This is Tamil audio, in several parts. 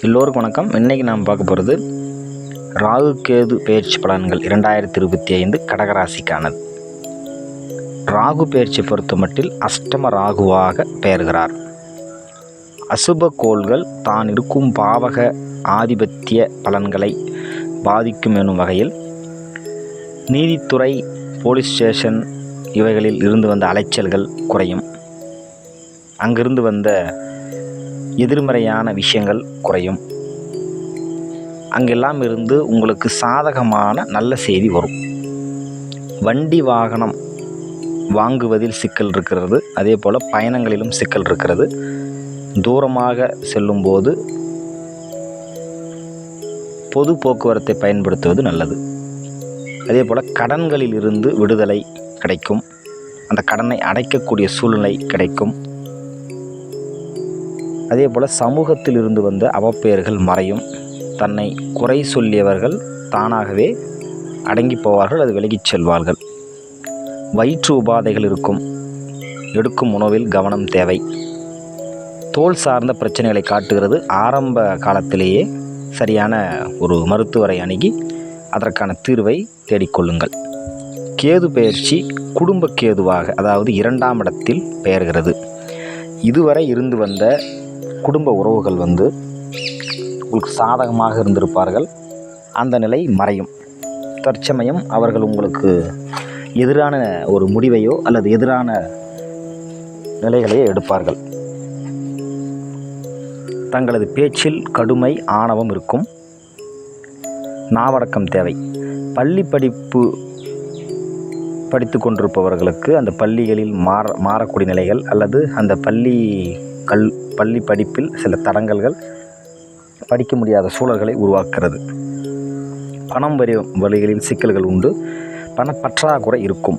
எல்லோருக்கும் வணக்கம். இன்றைக்கி நாம் பார்க்க போகிறது ராகு கேது பெயர்ச்சி பலன்கள் 2025 கடகராசிக்கானது. ராகு பெயர்ச்சி பொறுத்த மட்டில் அஷ்டம ராகுவாக பெயர்கிறார். அசுப கோள்கள் தான் இருக்கும் பாவக ஆதிபத்திய பலன்களை பாதிக்கும் எனும் வகையில் நீதித்துறை, போலீஸ் ஸ்டேஷன் இவைகளில் இருந்து வந்த அலைச்சல்கள் குறையும். அங்கிருந்து வந்த எதிர்மறையான விஷயங்கள் குறையும். அங்கெல்லாம் இருந்து உங்களுக்கு சாதகமான நல்ல செய்தி வரும். வண்டி வாகனம் வாங்குவதில் சிக்கல் இருக்கிறது. அதே போல் பயணங்களிலும் சிக்கல் இருக்கிறது. தூரமாக செல்லும்போது பொது போக்குவரத்தை பயன்படுத்துவது நல்லது. அதே போல் கடன்களில் இருந்து விடுதலை கிடைக்கும். அந்த கடனை அடைக்கக்கூடிய சூழ்நிலை கிடைக்கும். அதே போல் சமூகத்தில் இருந்து வந்த அவப்பெயர்கள் மறையும். தன்னை குறை சொல்லியவர்கள் தானாகவே அடங்கி போவார்கள், அது விலகிச் செல்வார்கள். வயிற்று உபாதைகள் இருக்கும். எடுக்கும் உணவில் கவனம் தேவை. தோல் சார்ந்த பிரச்சனைகளை காட்டுகிறது. ஆரம்ப காலத்திலேயே சரியான ஒரு மருத்துவரை அணுகி அதற்கான தீர்வை தேடிக்கொள்ளுங்கள். கேது பெயர்ச்சி குடும்ப கேதுவாக, அதாவது 2ஆம் இடத்தில் பெயர்கிறது. இதுவரை இருந்து வந்த குடும்ப உறவுகள் உங்களுக்கு சாதகமாக இருந்திருப்பார்கள். அந்த நிலை மறையும். தற்சமயம் அவர்கள் உங்களுக்கு எதிரான ஒரு முடிவையோ அல்லது எதிரான நிலைகளையோ எடுப்பார்கள். தங்களது பேச்சில் கடுமை, ஆணவம் இருக்கும். நாவடக்கம் தேவை. பள்ளி படிப்பு படித்து கொண்டிருப்பவர்களுக்கு அந்த பள்ளிகளில் மாறக்கூடிய நிலைகள் அல்லது அந்த பள்ளி படிப்பில் சில தடங்கல்கள், படிக்க முடியாத சூழல்களை உருவாக்குறது. பணம் வழிகளில் சிக்கல்கள் உண்டு. பணப்பற்றாக்குறை இருக்கும்.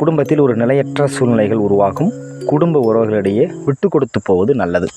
குடும்பத்தில் ஒரு நிலையற்ற சூழ்நிலைகள் உருவாகும். குடும்ப உறவுகளிடையே விட்டு கொடுத்து போவது நல்லது.